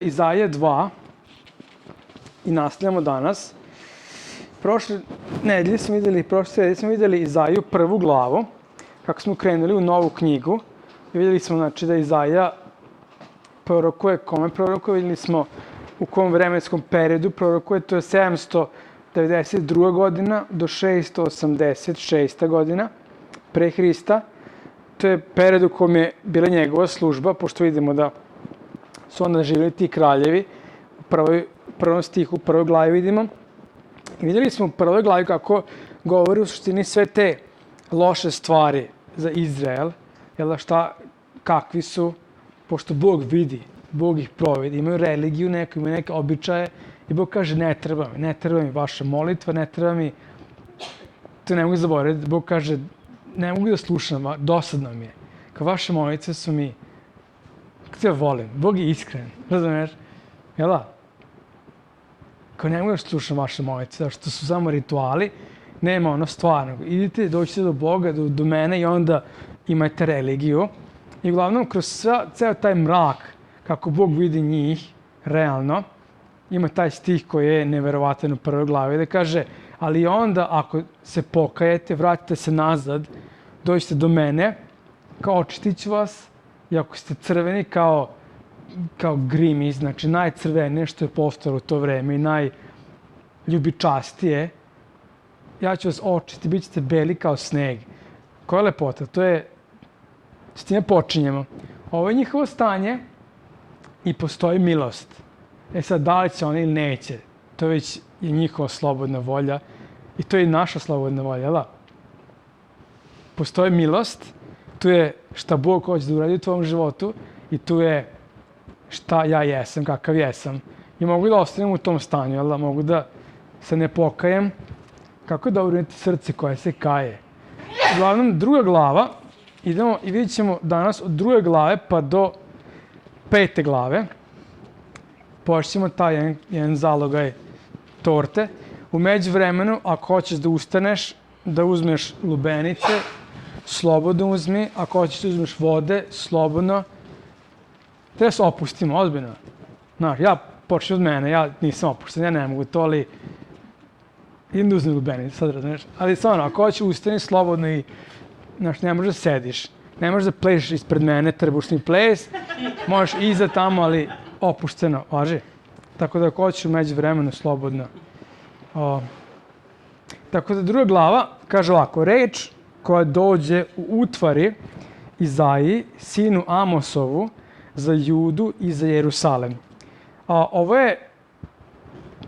Izaija 2 i nastavljamo danas. Prošle nedelje smo videli Izaiju prvu glavu, kako smo krenuli u novu knjigu. I videli smo da Izaija prorokuje, kome prorokuje, videli smo u kom vremenskom periodu prorokuje, to je 792. godina do 686. godina pre Hrista. To je period u kom je bila njegova služba, pošto vidimo da su onda živjeli ti kraljevi. U prvom stihu, u prvoj glavi vidimo. I vidjeli smo u prvoj glavi kako govori u suštini sve te loše stvari za Izrael. Kakvi su, pošto Bog vidi, Bog ih provedi, imaju religiju neku, imaju neke običaje i Bog kaže ne treba mi vaša molitva, ne treba mi, to ne mogu zaboraviti, Bog kaže ne mogu da slušam, dosadno mi je. Kao vaše molitve su mi, kako ja volim, Bog je iskren, razumiješ? Jel da? Kao ne mogu da slušam vaše molitve, zato što su samo rituali, nema ono stvarno. Idite, dođite do Boga, do mene i onda imajte religiju. I uglavnom, kroz ceo taj mrak, kako Bog vidi njih, realno, ima taj stih koji je neverovatan u prvoj glavi, da kaže, ali onda ako se pokajete, vratite se nazad, dođite do mene, kao očistit ću vas, i ako ste crveni kao grimi, znači najcrvenije što je postalo u to vreme i najljubičastije, ja ću vas očistiti, bit ćete beli kao sneg. Koja je lepota? To je, s time počinjemo. Ovo je njihovo stanje i postoji milost. Sad, da li će oni ili neće, to već je njihova slobodna volja i to je i naša slobodna volja, jel da? Postoji milost, tu je šta Bog hoće da uradi u tvojom životu i tu je šta ja jesam, kakav jesam. I mogu da ostanem u tom stanju, jel da? Mogu da se ne pokajem. Kako je dobro imati srce koje se kaje. Uglavnom, druga glava, idemo i vidjet ćemo danas od druge glave pa do 5. glave. Počnemo taj jedan zalogaj torte. U međuvremenu, ako hoćeš da ustaneš, da uzmeš lubenice, slobodno uzmi. Ako hoćeš da uzmeš vode, slobodno. Treba se opustimo, ozbiljno. Znaš, ja počnem od mene, ja nisam opušten, ja ne mogu to, ali idem da uzmem lubenice, sad razumiješ. Ali stvarno, ako hoćeš ustani slobodno i, znaš, ne možeš da sediš. Ne možeš da plešeš ispred mene, trbušni ples. Možeš iza tamo, ali opušteno, važi. Tako da ako hoćeš u međuvremenu slobodno. Tako da druga glava kaže ovako, reč koja dođe u utvari Izaiji, sinu Amosovu, za Judu i za Jerusalem. Ovo je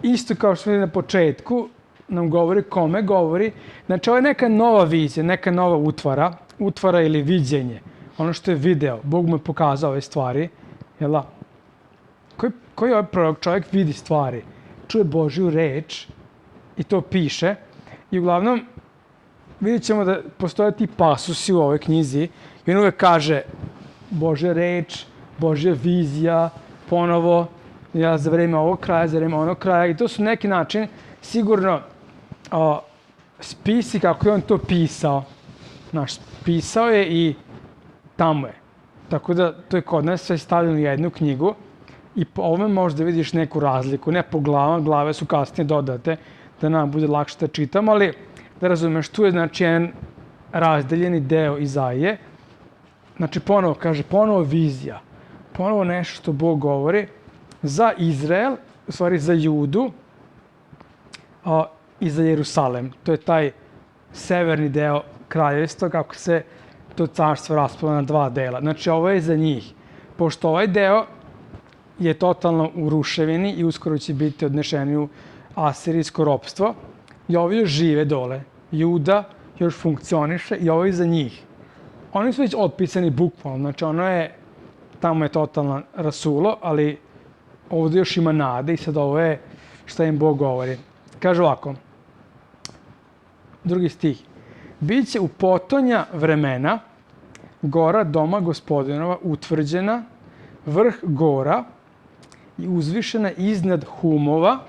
isto kao što vidimo na početku, nam govori kome govori. Znači, ovo je neka nova vizija, neka nova utvara ili viđenje. Ono što je video, Bog mu je pokazao ove stvari. Jel da? Koji je ovaj prorok? Čovjek vidi stvari, čuje Božju reč i to piše. I uglavnom, vidjet ćemo da postoje ti pasusi u ovoj knjizi i on uvek kaže Božja reč, Božja vizija, ponovo, za vreme ovog kraja, za vreme onog kraja. I to su neki način, sigurno, spisi kako je on to pisao. Znaš, pisao je i tamo je. Tako da, to je kod nas sve stavljeno u jednu knjigu i po ovome možda vidiš neku razliku. Ne po glavama, glave su kasnije dodate, da nam bude lakše da čitam, ali da razumeš, tu je znači jedan razdeljeni deo Izaije. Znači, ponovo vizija. Ponovo nešto što Bog govori za Izrael, u stvari za Judu i za Jerusalem. To je taj severni deo kraljevstva, kako se to carstvo raspalo na 2 dela. Znači, ovo je za njih. Pošto ovaj deo je totalno u ruševini i uskoro će biti odnešeni u asirijsko ropstvo i ovi još žive dole. Juda još funkcioniše i ovo je za njih. Oni su već otpisani bukvalno, znači tamo je totalno rasulo, ali ovdje još ima nade i sad ovo je šta im Bog govori. Kaže ovako, 2. stih. Biće u potonja vremena gora doma gospodinova utvrđena, vrh gora i uzvišena iznad humova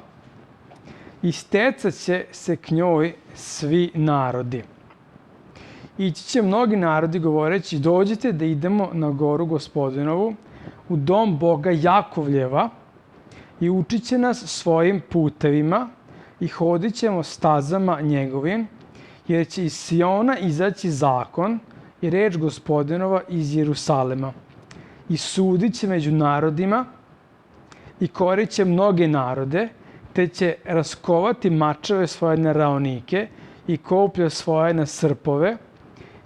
i stecat će se k njoj svi narodi. Ići će mnogi narodi govoreći, dođite da idemo na goru gospodinovu, u dom Boga Jakovljeva, i učit će nas svojim putevima i hodit ćemo stazama njegovim, jer će iz Siona izaći zakon i reč Gospodinova iz Jerusalema. I sudit će među narodima i korit će mnoge narode, te će raskovati mačeve svoje na raonike i koplja svoje na srpove.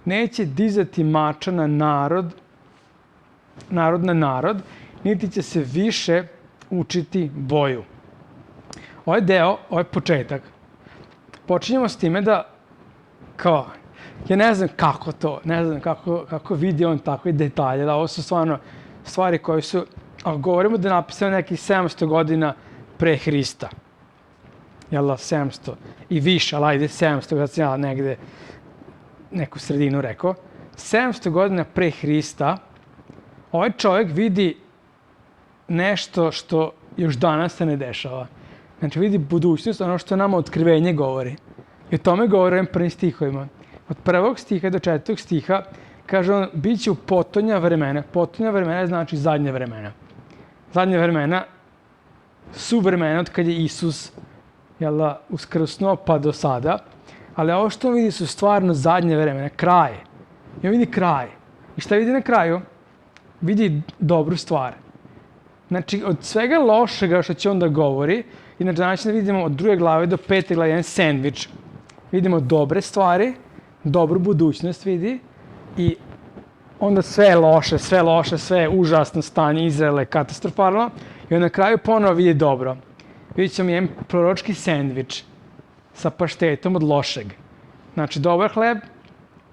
Neće dizati mača na narod na narod, niti će se više učiti boju. Ovaj deo, ovaj početak, počinjemo s time da, ja ne znam kako to, ne znam kako vidi on takve detalje, da ovo su stvarno stvari koje su, ako govorimo da je napisano nekih 700 godina pre Hrista, jel da, 700 i više, ali ajde 700, kada sam ja negde neku sredinu rekao, 700 godina pre Hrista, ovaj čovjek vidi nešto što još danas se ne dešava. Znači vidi budućnost, ono što nama otkrivenje govori. I o tome govori ovim prvim stihovima. Od 1. stiha do 4. stiha kaže on, bit će u potonja vremena. Potonja vremena znači zadnje vremena. Zadnje vremena su vremena od kad je Isus uskrsnuo pa do sada. Ali ovo što on vidi su stvarno zadnje vremena, kraj. I on vidi kraj. I šta vidi na kraju? Vidi dobru stvar. Znači, od svega lošega što će on da govori, inače danas da vidimo od 2. glave do 5. glave jedan sendvič. Vidimo dobre stvari, dobru budućnost vidi i onda sve je loše, sve je užasno stanje, Izraela je katastrofalno i on na kraju ponovo vidi dobro. Vidjet ćemo jedan proročki sendvič sa paštetom od lošeg. Znači, dobar hleb,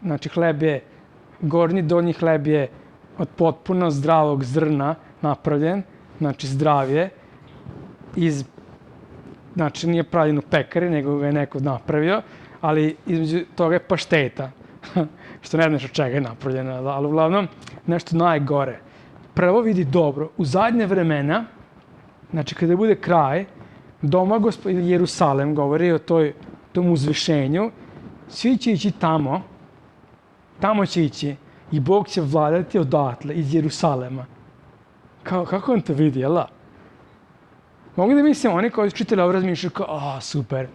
znači hleb je, gornji, donji hleb je od potpuno zdravog zrna napravljen, znači zdravije, znači nije pravljen u pekari, nego ga je neko napravio, ali između toga je pašteta, što ne znaš od čega je napravljena, ali uglavnom nešto najgore. Prvo vidi dobro, u zadnje vremena, znači kada bude kraj, doma Jerusalem govori o tom uzvišenju, svi će ići tamo će ići i Bog će vladati odatle, iz Jerusalema. Kako on to vidi, jel da? Mogu da mislim, oni koji su čitali ovo razmišljaju kao, super.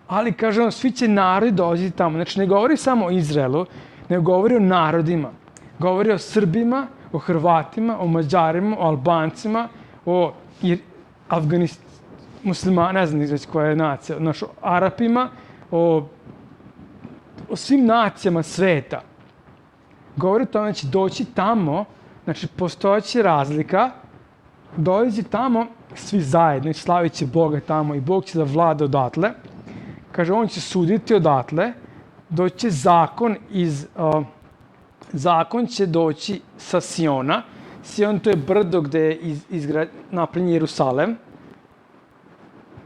Ali, kaže on, svi će narodi dolaziti tamo. Znači, ne govori samo o Izraelu, nego govori o narodima. Govori o Srbima, o Hrvatima, o Mađarima, o Albancima, o muslimana, ne znam izveć koja je nacija, o Arapima, o svim nacijama sveta. Govori o tome da će doći tamo, znači postojeća razlika, dolazi tamo svi zajedno i slavit će Boga tamo i Bog će da vlada odatle. Kaže, on će suditi odatle, doći će zakon će doći sa Siona. Sion to je brdo gde je napravljen Jerusalem,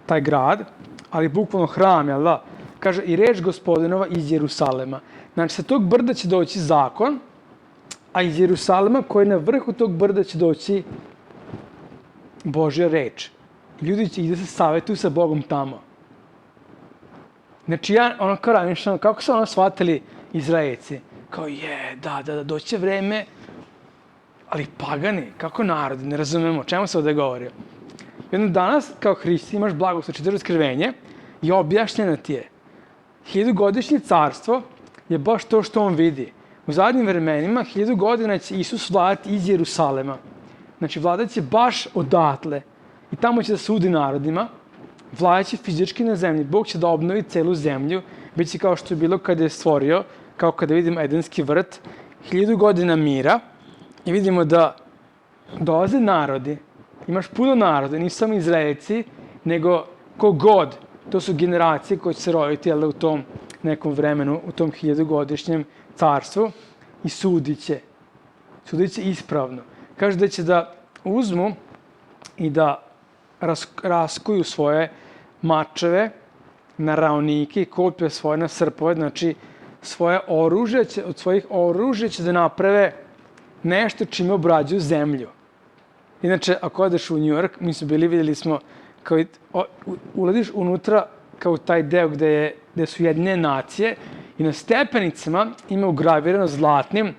taj grad, ali bukvalno hram, jel da? Kaže, i reč Gospodinova iz Jerusalema. Znači, sa tog brda će doći zakon, a iz Jerusalema, koji je na vrhu tog brda, će doći Božja reč. Ljudi će da se savetuju sa Bogom tamo. Znači, kako su shvatili Izraelci? Kao, da, doće vreme, ali pagani, kako narodi, ne razumemo, čemu se ovde govori. Jedno danas, kao Hristi, imaš blagoslov, čitaš Otkrivenje i objašnjeno ti je. 1000-godišnje carstvo je baš to što on vidi. U zadnjim vremenima, 1000 godina će Isus vladati iz Jerusalema. Znači, vladat će baš odatle. I tamo će da sudi narodima, vladat će fizički na zemlji. Bog će da obnovi celu zemlju, bit će kao što je bilo kada je stvorio, kao kada vidimo Edenski vrt, 1000 godina mira i vidimo da dolaze narodi. Imaš puno naroda, nisu samo Izraelci, nego kogod. To su generacije koje će se roditi u tom nekom vremenu, u tom 1000-godišnjem carstvu i sudit će. Sudit će ispravno. Kaže da će da uzmu i da raskuju svoje mačeve na raonike i koplje svoje na srpove, znači od svojih oružja će da naprave nešto čime obrađuju zemlju. Inače, ako odeš u New York, mi smo vidjeli smo, kao ulaziš unutra kao taj deo gde su jedne nacije i na stepenicama ima ugravirano zlatnim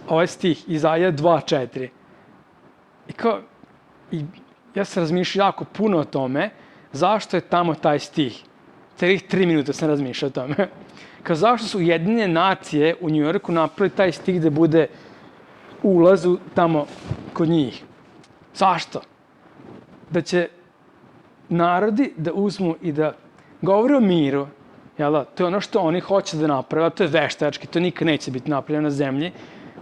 ovaj stih, Izaija 2.4. I ja sam razmišljao jako puno o tome, zašto je tamo taj stih. Celih 3 minuta sam razmišljao o tome. Kao zašto su Ujedinjene nacije u Njujorku napravili taj stih da bude ulaz tamo kod njih. Zašto? Da će narodi da uzmu i da govore o miru, jel da? To je ono što oni hoće da naprave, to je veštački, to nikad neće biti napravljeno na zemlji.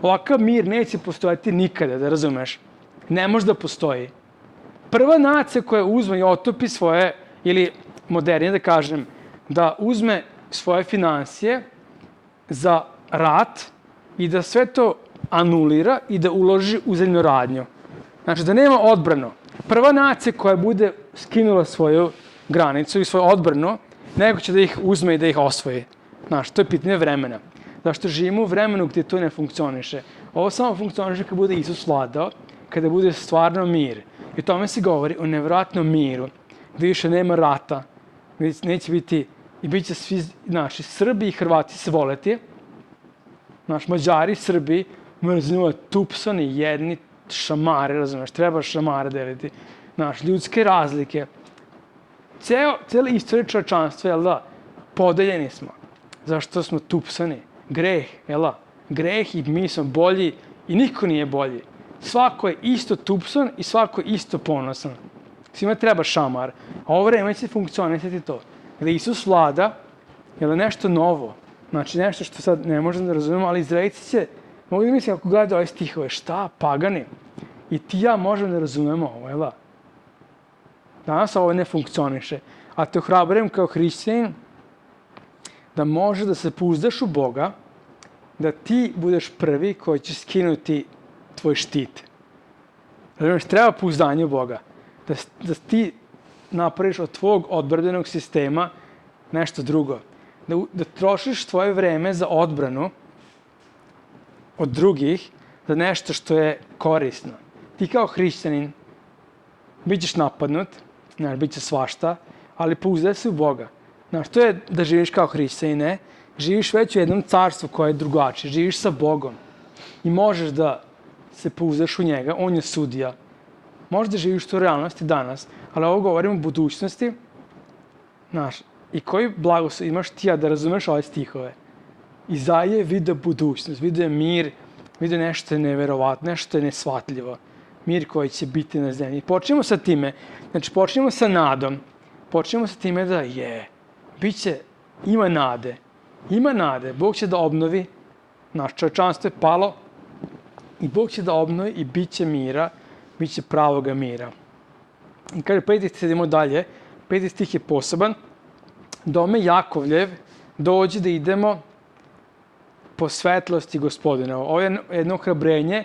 Ovakav mir neće postojati nikada, da razumeš. Ne može da postoji. Prva nacija koja uzme i otopi svoje, ili modernije da kažem, da uzme svoje finansije za rat i da sve to anulira i da uloži u zemljoradnju. Znači da nema odbranu. Prva nacija koja bude skinula svoju granicu i svoju odbranu, nego će da ih uzme i da ih osvoji. Znači, to je pitanje vremena. Zašto živimo u vremenu gdje to ne funkcioniše. Ovo samo funkcioniše kada bude Isus vladao, kada bude stvarno mir. I o tome se govori o nevratnom miru, gdje više nema rata, gdje neće biti, i bit će svi naši Srbi i Hrvati se voleti, naši Mađari, Srbi, mrznule tupsoni, jedni šamare, razumeš, treba šamare deliti. Naši ljudske razlike. Cijela istorija čovječanstva, jel da, podeljeni smo. Zašto smo tupsani? Greh, jel da? Greh i mi smo bolji i niko nije bolji. Svako je isto tupson i svako je isto ponosan. Svima treba šamar. A ovo vreme će funkcionisati to. Gde Isus vlada, je li nešto novo? Znači nešto što sad ne možemo da razumemo, ali Izraelci će, mogu da mislim ako gledaju ove stihove, šta, pagani? I ti ja možemo da razumemo ovo, jel da? Danas ovo ne funkcioniše. A te ohrabrujem kao hrišćanin da može da se pouzdaš u Boga, da ti budeš prvi koji će skinuti tvoj štit. Razumiješ, treba pouzdanje u Boga. Da ti napraviš od tvog odbrambenog sistema nešto drugo. Da trošiš tvoje vreme za odbranu od drugih, za nešto što je korisno. Ti kao hrišćanin bit ćeš napadnut, bit će svašta, ali pouzdaj se u Boga. Znaš, to je da živiš kao hrišćanin, ne? Živiš već u jednom carstvu koje je drugačije. Živiš sa Bogom. I možeš da se pouzdaš u njega. On je sudija. Možeš da živiš u realnosti danas, ali ovo govorimo o budućnosti. Znaš, i koji blagoslov imaš ti da razumeš ove stihove. Izaija je video budućnost, video mir, video nešto je neverovatno, nešto je nesvatljivo. Mir koji će biti na zemlji. Počnemo sa time. Znači, počnemo sa nadom. Počnemo sa time da ima nade. Ima nade. Bog će da obnovi. Naš čovječanstvo je palo i Bog će da obnovi i bit će mira, bit će pravoga mira. I kaže, 5. stih, idemo dalje. 5. stih je poseban. Dome Jakovljev, dođi da idemo po svetlosti Gospodina. Ovo je jedno ohrabrenje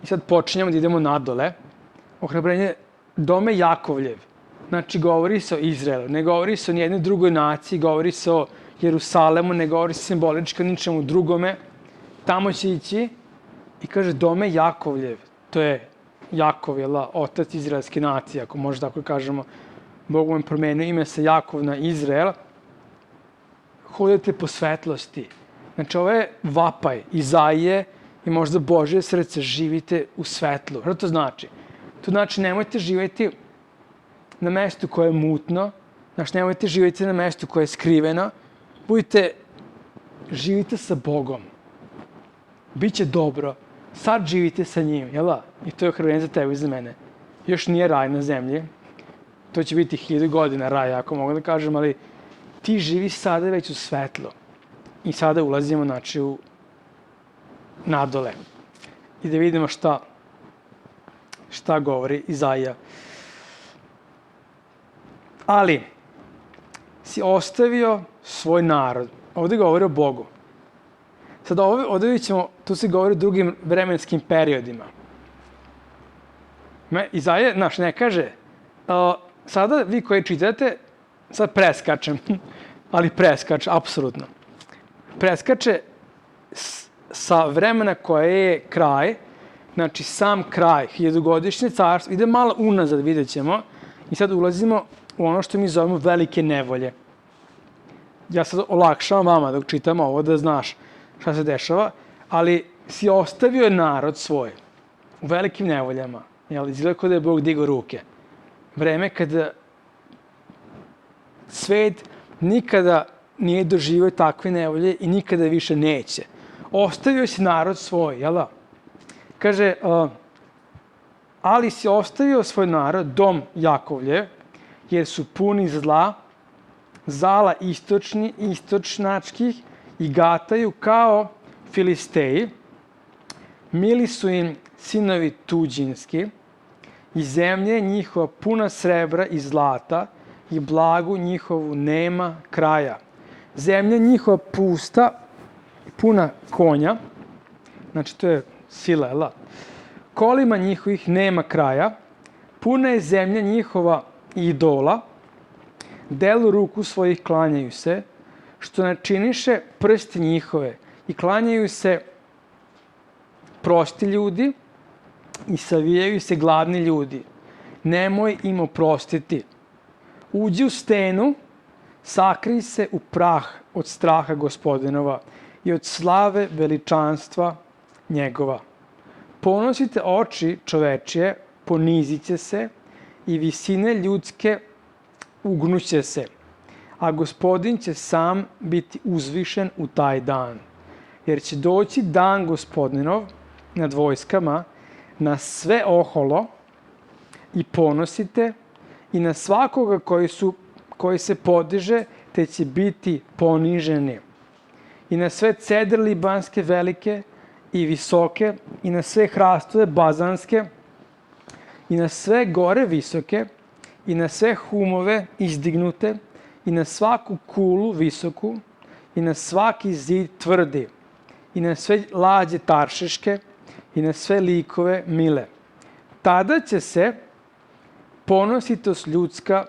i sad počinjemo da idemo nadole. Ohrabrenje dome Jakovljev. Znači, govori se o Izraelu, ne govori se o nijednoj drugoj naciji, govori se o Jerusalemu, ne govori se simbolički o ničemu drugome. Tamo će ići i kaže dome Jakovljev. To je Jakov, otac izraelske nacije, ako možda tako kažemo. Bog vam promenio ime sa Jakov na Izrael. Hodite po svetlosti. Znači, ovo je vapaj Izaije i možda Božje srce, živite u svetlu. Što to znači? To znači nemojte živjeti na mestu koje je mutno, znači nemojte živjeti na mestu koje je skriveno, živite sa Bogom. Biće dobro. Sad živite sa njim, jel da? I to je ohrabrenje za tebe i za mene. Još nije raj na zemlji. To će biti 1000 godina raja, ako mogu da kažem, ali ti živi sada već u svetlu. I sada ulazimo, znači, u nadole. I da vidimo šta govori Izaija. Ali si ostavio svoj narod. Ovdje govori o Bogu. Sad ovdje vidjet ćemo, tu se govori o drugim vremenskim periodima. Izaija, znaš, ne kaže, sada vi koji čitate, sad preskačem, ali preskače, apsolutno. Preskače sa vremena koje je kraj, znači sam kraj, 1000-godišnje carstvo, ide malo unazad, vidjet ćemo, i sad ulazimo u ono što mi zovemo velike nevolje. Ja sad olakšavam vama dok čitam ovo da znaš šta se dešava, ali si ostavio narod svoj u velikim nevoljama. Izgleda kao da je Bog digao ruke. vreme kada svet nikada nije doživio takve nevolje i nikada više neće. Ostavio si narod svoj, jel da? Kaže, ali si ostavio svoj narod, dom Jakovlje, jer su puni zla, zala istočnačkih i gataju kao Filisteji. Mili su im sinovi tuđinski i zemlje njihova puna srebra i zlata i blagu njihovu nema kraja. Zemlja njihova pusta, puna konja, znači to je sila, jel? Kolima njihovih nema kraja, puna je zemlja njihova idola, delu ruku svojih klanjaju se, što načiniše prsti njihove i klanjaju se prosti ljudi i savijaju se gladni ljudi. Nemoj im oprostiti. Uđi u stenu, sakrij se u prah od straha Gospodinova i od slave veličanstva njegova. Ponosite oči čovečije, ponizit će se i visine ljudske ugnuće se, a Gospodin će sam biti uzvišen u taj dan. Jer će doći dan Gospodinov nad vojskama, na sve oholo i ponosite i na svakoga koji se podiže, te će biti poniženi. I na sve cedre libanske velike i visoke, i na sve hrastove bazanske, i na sve gore visoke, i na sve humove izdignute, i na svaku kulu visoku, i na svaki zid tvrdi, i na sve lađe taršiške, i na sve likove mile. Tada će se ponositost ljudska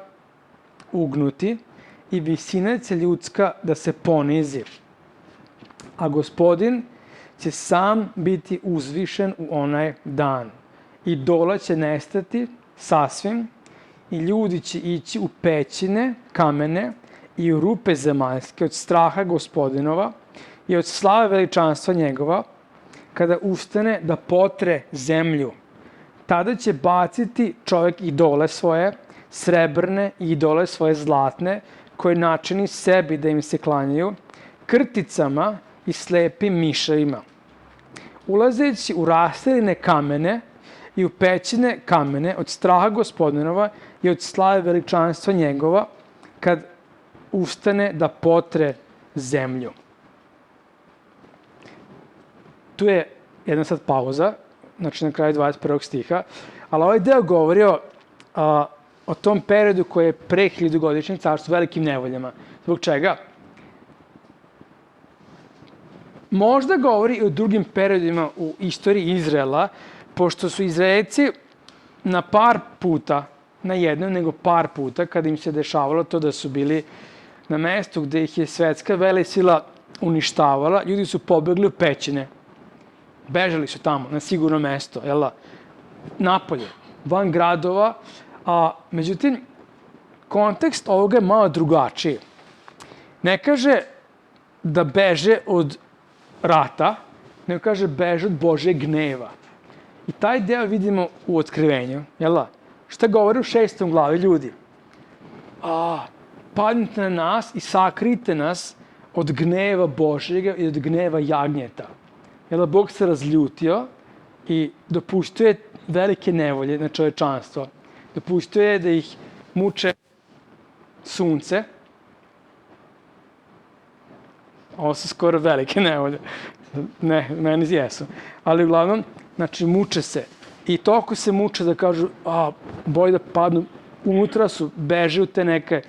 ugnuti i visina će ljudska da se ponizi. A Gospodin će sam biti uzvišen u onaj dan. I dola će nestati sasvim i ljudi će ići u pećine kamene i u rupe zemaljske od straha Gospodinova i od slave veličanstva njegova, kada ustane da potre zemlju. Tada će baciti čovjek idole svoje, srebrne i idole svoje zlatne, koje načini sebi da im se klanjaju, krticama i slepim miševima. Ulazeći u rasteljene kamene i u pećine kamene od straha Gospodinova i od slave veličanstva njegova, kad ustane da potre zemlju. Tu je jedna sad pauza, znači na kraju 21. stiha, ali ovaj deo govori o tom periodu koji je pre 1000-godišnjeg carstva, velikim nevoljama. Zbog čega? Možda govori i o drugim periodima u istoriji Izraela, pošto su Izraelci na par puta, na jednom nego par puta, kada im se dešavalo to da su bili na mestu gde ih je svetska velesila uništavala, ljudi su pobegli u pećine. Bežali su tamo, na sigurno mesto, jel da? Napolje, van gradova, međutim, kontekst ovoga je malo drugačiji. Ne kaže da beže od rata, nego kaže beže od Božeg gneva. I taj deo vidimo u Otkrivenju, jel da? Šta govori u 6. glavi ljudi? Padnite na nas i sakrijte nas od gneva Božjega i od gneva jagnjeta. Jel da Bog se razljutio i dopustio je velike nevolje na čovečanstvo. Dopustio je da ih muče sunce. Ovo su skoro velike nevolje. Ne, meni jesu. Ali uglavnom, znači, muče se. I toliko se muče da kažu, bolje da padnu, unutra su, beže u te neke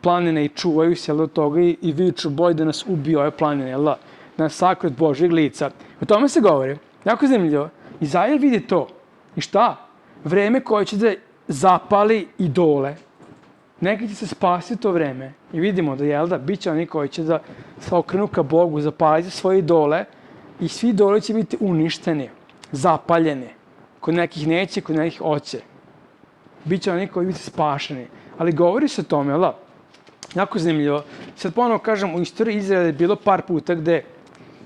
planine i čuvaju se od toga i viču, bolje da nas ubiju ove planine, jel da? Da nas sakriju od Božjeg lica. O tome se govori. Jako zanimljivo. Izaija vidi to. I šta? Vreme koje će da zapali idole. Neki će se spasiti to vreme. I vidimo da, jel da, bit će oni koji će da se okrenu ka Bogu, zapaliti svoje idole i svi idoli će biti uništeni, zapaljeni. Kod nekih neće, kod nekih hoće. Biće oni koji biti spašeni. Ali govori se o tome, jel da? Jako zanimljivo. Sad ponovno kažem, u istoriji Izraela je bilo par puta gde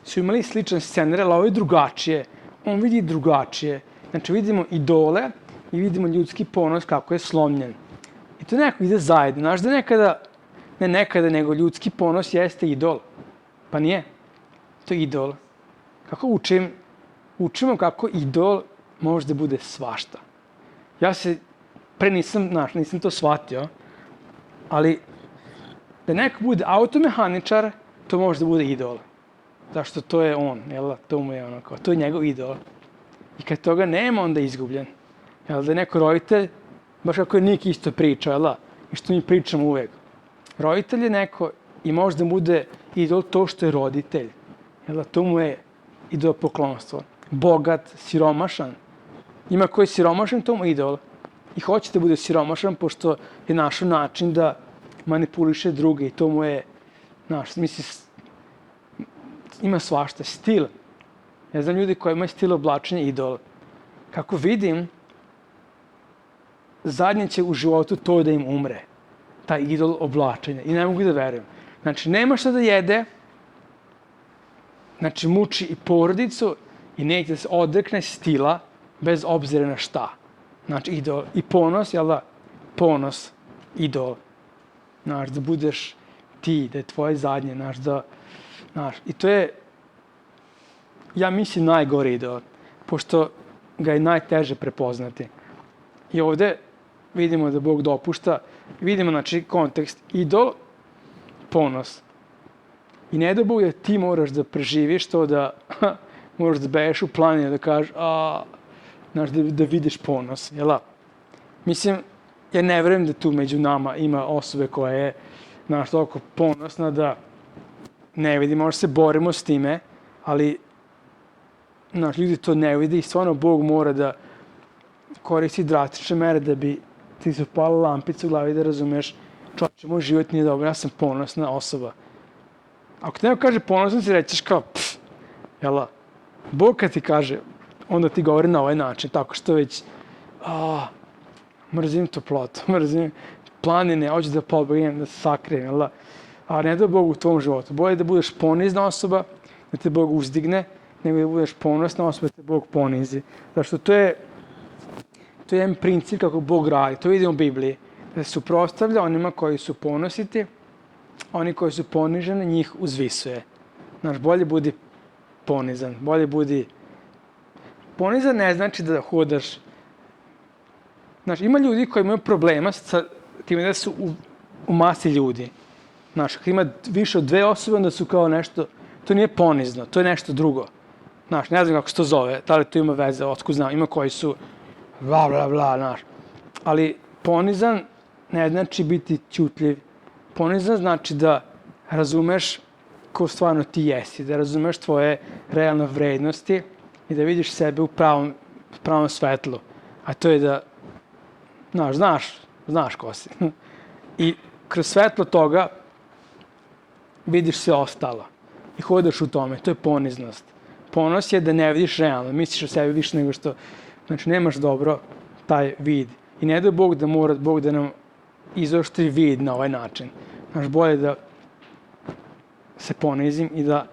su imali sličan scenar, ali ovo je drugačije. On vidi drugačije. Znači vidimo idole i vidimo ljudski ponos kako je slomljen. I to nekako ide zajedno. Znaš da nekada, ne nekada, nego ljudski ponos jeste idol. Pa nije. To je idol. Kako učimo kako idol može da bude svašta. Ja se, pre nisam to shvatio, ali da neko bude automehaničar, to može da bude idol. Zašto to je on, jel? To mu je ono kao, to je njegov idol. I kad toga nema, onda je izgubljen. Jel da je neko roditelj, baš kako je Nik isto pričao, jel da? I što mi pričamo uvek. Roditelj je neko i može da bude idol to što je roditelj. Jel da? To mu je idol poklonstvo. Bogat, siromašan. Ima koji je siromašan, to mu je idol. I hoće da bude siromašan, pošto je našao način da manipuliše druge i to mu je, ima svašta, stil. Ja znam ljudi koji imaju stil oblačenja idol. Kako vidim, zadnje će u životu to da im umre. Taj idol oblačenja. I ne mogu da verujem. Znači, nema šta da jede, znači, muči i porodicu i neće da se odrekne stila bez obzira na šta. Znači, idol. I ponos, jel da? Ponos, idol. Znaš, da budeš ti, da je tvoje zadnje, i to je, ja mislim, najgori idol, pošto ga je najteže prepoznati. I ovde vidimo da Bog dopušta, vidimo, znači, kontekst, idol, ponos. I ne da Bog da ti moraš da preživiš to da moraš da bežeš u planinu, da kažeš, da vidiš ponos, jel da? Mislim, ja ne verujem da tu među nama ima osobe koja je, toliko ponosna da ne vidi, možda se borimo s time, ali, ljudi to ne vidi i stvarno Bog mora da koristi drastične mere da bi ti se upala lampica u glavi da razumeš, čovječe, moj život nije dobro, ja sam ponosna osoba. Ako te neko kaže ponosno, ti rećeš kao, jel da? Bog kad ti kaže, onda ti govori na ovaj način, tako što već, mrzim toplotu, mrzim planine, hoću da pobegnem, da se sakrijem, jel da? A ne da Bog u tvom životu. Bolje da budeš ponizna osoba, da te Bog uzdigne, nego da budeš ponosna osoba, da te Bog ponizi. Zašto to je jedan princip kako Bog radi. To vidimo u Bibliji. Da se suprotstavlja onima koji su ponositi, oni koji su poniženi, njih uzvisuje. Znaš, bolje budi ponizan, bolje budi... Ponizan ne znači da hodaš. Znaš, ima ljudi koji imaju problema sa time da su u masi ljudi. Znaš, ako ima više od 2 osobe, onda su kao nešto, to nije ponizno, to je nešto drugo. Znaš, ne znam kako se to zove, da li to ima veze, otkud znam, ima koji su bla, bla, bla, znaš. Ali ponizan ne znači biti ćutljiv. Ponizan znači da razumeš ko stvarno ti jesi, da razumeš tvoje realne vrednosti i da vidiš sebe u pravom svetlu. A to je da, znaš ko si. I kroz svetlo toga vidiš sve ostalo i hodaš u tome. To je poniznost. Ponos je da ne vidiš realno, misliš o sebi više nego što, znači nemaš dobro taj vid. I ne da Bog da mora Bog da nam izoštri vid na ovaj način. Znaš, bolje da se ponizim i da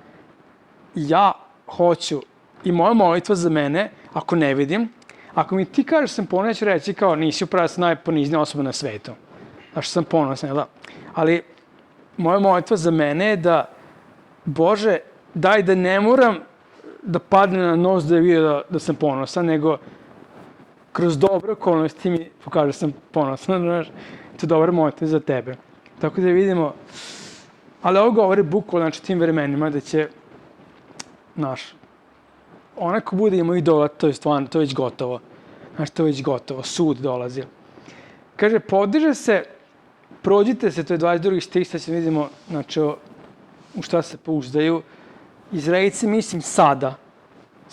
ja hoću i moja molitva za mene, ako ne vidim, ako mi ti kažeš sam ponosan, ću reći kao nisi upravo sam najponiznija osoba na svetu. Znaš, sam ponosan, da? Ali moja molitva za mene je da, Bože, daj da ne moram da padne na nos da je vidio da sam ponosan, nego kroz dobre okolnosti mi pokaže da sam ponosan, znaš, to je dobra molitva za tebe. Tako da vidimo, ali ovo govori bukvalno, znači, tim vremenima da će, onaj ko bude imao idola, to je stvarno, to je već gotovo. Znaš, to je već gotovo, sud dolazi. Kaže, podiže se, prođite se, to je 22. stih, sad ćemo vidimo, znači, u šta se pouzdaju. Izraelci, mislim, sada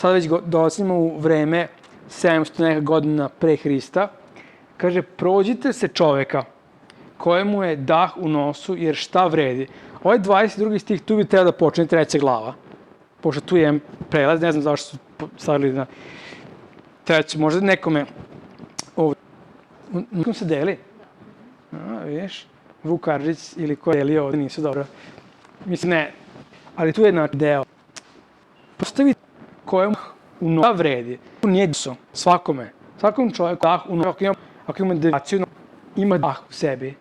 već dolazimo u vreme 700 neka godina pre Hrista. Kaže, prođite se čoveka kojemu je dah u nosu, jer šta vredi? Ovaj 22. stih, tu bi trebao da počne 3. glava. Pošto tu je prelaz, ne znam zašto su stavili na 3. Možda nekome ovdje. Nekom se deli? Vidiš? Vuk Karadžić ili ko je delio ovdje nisu dobro. Mislim, ne. Ali tu je deo. Postaviti kojemu u nosu vredi. Nije su svakome. Svakom čovjeku dah u nosu. Ako ima devijaciju, ima dah u sebi.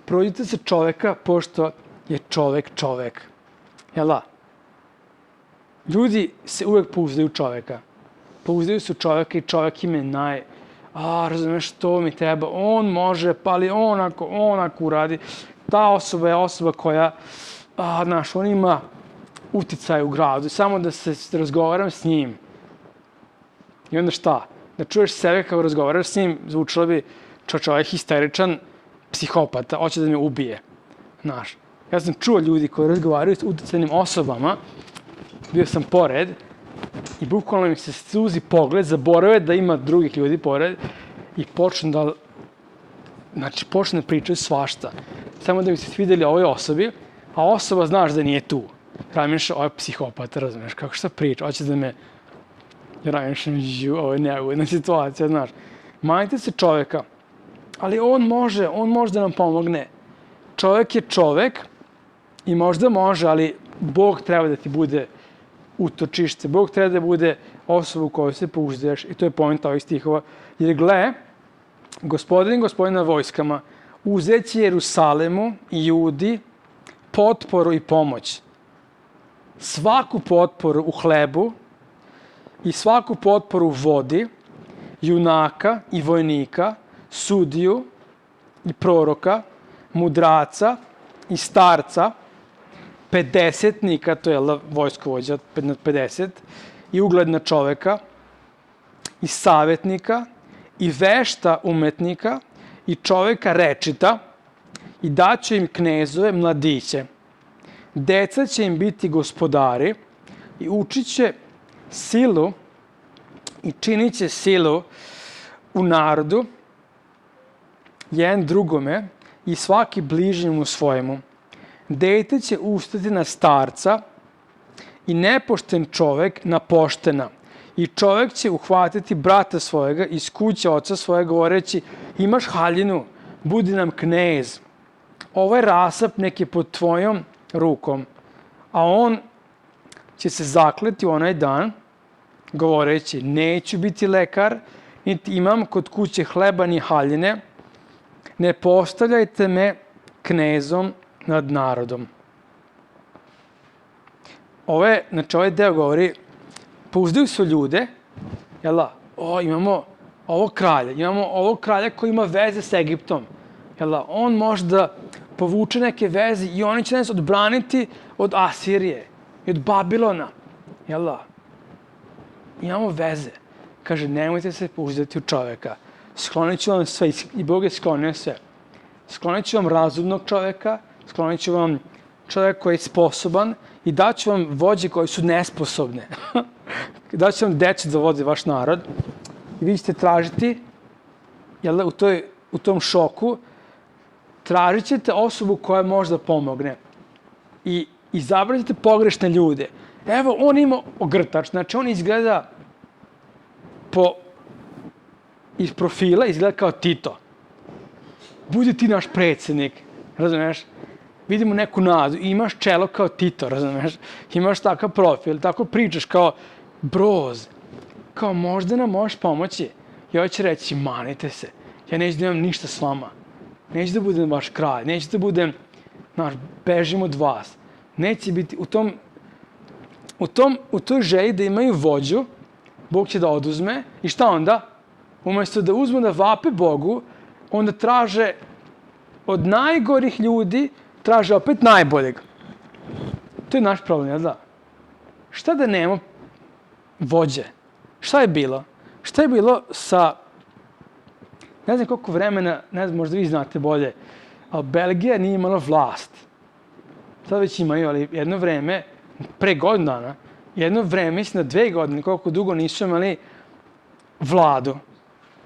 Prođite se čoveka pošto je čovek čovek. Jel da? Ljudi se uvek pouzdaju čoveka. Pouzdaju se u čoveka i čovek im je razumeš, to mi treba, on može, pa ali onako uradi. Ta osoba je osoba koja, on ima uticaj u gradu, samo da se razgovaram s njim. I onda šta? Da čuješ sebe kao razgovaraš s njim, zvučilo bi čovjek histeričan, psihopata, hoće da me ubije. Znaš, ja sam čuo ljudi koji razgovaraju s uticajnim osobama, bio sam pored i bukvalno mi se suzi pogled, zaborave da ima drugih ljudi pored i počne da pričaju svašta. Samo da bi se svideli ovoj osobi, a osoba znaš da nije tu. Razmišljaš, ovo je psihopata, razumiješ, kako šta priča, hoće da me... Razmišljam, ovo je neugodna situacija, znaš. Majte se čoveka, ali on može da nam pomogne. Čovek je čovek i možda može, ali Bog treba da ti bude utočište. Bog treba da bude osoba u kojoj se pouzdaješ i to je poenta ovih stihova. Jer gle, gospodin na vojskama uzeće Jerusalemu i Judi potporu i pomoć. Svaku potporu u hlebu i svaku potporu u vodi, junaka i vojnika, sudiju i proroka, mudraca i starca, 50-nika, to je vojskovođa nad 50, i ugledna čoveka, i savjetnika, i vešta umetnika, i čoveka rečita, i daće im knezove mladiće. Deca će im biti gospodari i učit će silu i činit će silu u narodu, jedan drugome i svaki bližnjemu svojemu. Dete će ustati na starca i nepošten čovek na poštena. I čovek će uhvatiti brata svojega iz kuće oca svojega govoreći imaš haljinu, budi nam knez. Ovaj rasap nek je pod tvojom rukom. A on će se zakleti u onaj dan govoreći neću biti lekar, niti imam kod kuće hleba ni haljine, ne postavljajte me knezom nad narodom. Ovaj deo govori, pouzdaju se ljude, imamo ovog kralja koji ima veze s Egiptom, on može da povuče neke veze i oni će nas odbraniti od Asirije i od Babilona, imamo veze. Kaže, nemojte se pouzdati u čoveka. Sklonit ću vam sve, i Bog je sklonio sve. Sklonit ću vam razumnog čoveka, sklonit ću vam čoveka koji je sposoban i daću vam vođe koji su nesposobne. Daću vam decu da vode vaš narod i vi ćete tražiti, u tom šoku, tražit ćete osobu koja može da pomogne. I izabrat ćete pogrešne ljude. Evo, on ima ogrtač, znači on izgleda iz profila izgleda kao Tito. Budi ti naš predsjednik, razumeš? Vidimo neku nadu, imaš čelo kao Tito, razumeš? Imaš takav profil, tako pričaš kao Broz. Kao možda nam možeš pomoći. I ovo će reći, manite se, ja neću da imam ništa s vama. Neću da budem vaš kralj, neću da budem, bežim od vas. Neće biti, u toj želji da imaju vođu, Bog će da oduzme i šta onda? Umesto da uzmu da vape Bogu, onda traže od najgorih ljudi, traže opet najboljeg. To je naš problem, jel da? Šta da nema vođe? Šta je bilo? Šta je bilo sa, ne znam koliko vremena, ne znam, možda vi znate bolje, ali Belgija nije imala vlast. Sad već imaju, ali jedno vreme, pre godinu dana, jedno vreme, mislim da 2 godine, koliko dugo nisu imali vladu.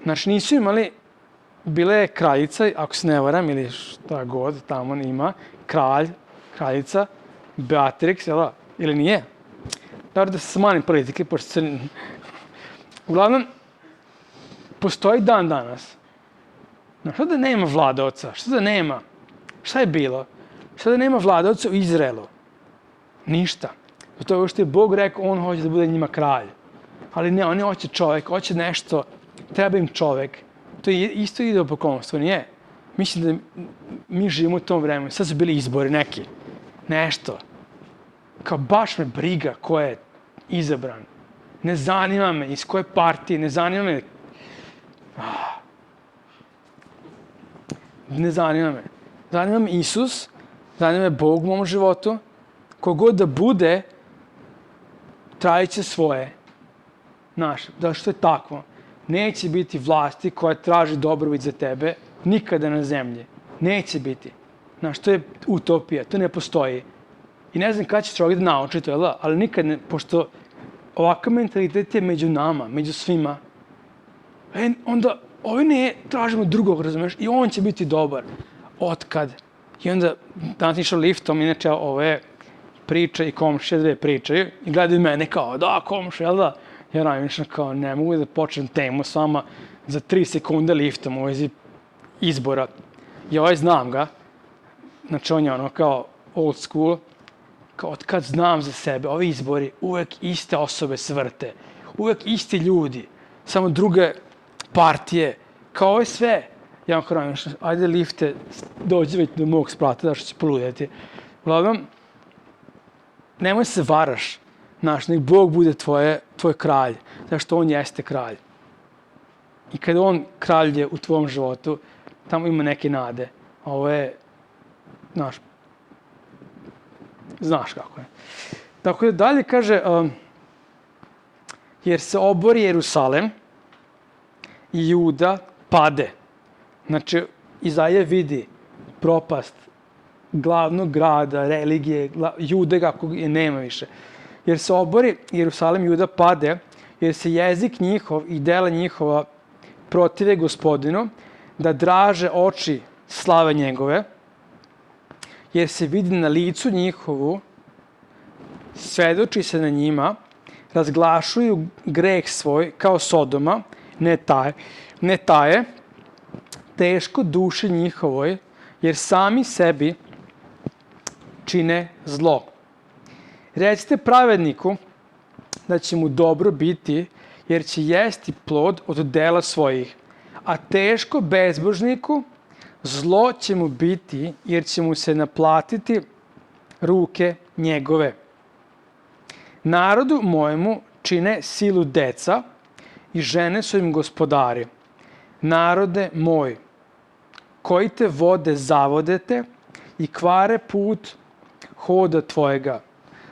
Znači nisu imali, bila je kraljica, ako se ne varam, ili šta god tamo ima, kraljica, Beatrix, ili nije? Dobro da se smanim politike, pošto se... Uglavnom, postoji dan danas. Šta da nema vladaoca? Šta da nema? Šta je bilo? Šta da nema vladaoca u Izraelu? Ništa. Zato što je Bog rekao, on hoće da bude njima kralj. Ali ne, oni hoće čovek, hoće nešto, treba im čovek. To je isto ideopoklonstvo, nije? Mislim da mi živimo u tom vremenu. Sad su bili izbori neki. Nešto. Kao baš me briga ko je izabran. Ne zanima me iz koje partije, ne zanima me. Ne zanima me. Zanima me Isus, zanima me Bog u mom životu. Kogod da bude, trajit će svoje. Znaš, zašto je takvo? Neće biti vlasti koja traži dobrobit za tebe nikada na zemlji. Neće biti. Znaš, to je utopija, to ne postoji. I ne znam kada će čovjek da nauči to, ali nikad ne, pošto ovakav mentalitet je među nama, među svima, onda ovi ne tražimo drugog, razumeš, i on će biti dobar. Otkad? I onda danas išao liftom, inače ove priče i komšije dve pričaju i gledaju mene kao, da, komšije, jel da? Ja razmišljam kao, ne mogu da počnem temu s vama za 3 sekunde liftom u vezi izbora. I znam ga, znači on je ono kao old school, kao od kad znam za sebe, ovi izbori uvek iste osobe se vrte, uvek isti ljudi, samo druge partije, kao ovo je sve. Ja vam kao razmišljam, ajde lifte, dođi već do mog sprata, da što će poludjeti. Uglavnom, nemoj se varaš, znaš, nek Bog bude tvoj kralj, zato što on jeste kralj. I kada on kralj je u tvom životu, tamo ima neke nade. Ovo je, znaš kako je. Tako da dalje kaže, jer se obori Jerusalem i Juda pade. Znači, Izaija vidi propast glavnog grada, religije, Jude kako je nema više. Jer se obori Jerusalem i Juda pade, jer se jezik njihov i dela njihova protive Gospodinu, da draže oči slave njegove, jer se vidi na licu njihovu, svedoči se na njima, razglašuju greh svoj kao Sodoma, ne taje, teško duši njihovoj, jer sami sebi čine zlo. Recite pravedniku da će mu dobro biti, jer će jesti plod od dela svojih, a teško bezbožniku zlo će mu biti, jer će mu se naplatiti ruke njegove. Narodu mojemu čine silu deca i žene su im gospodari. Narode moj, koji te vode zavodete i kvare put hoda tvojega.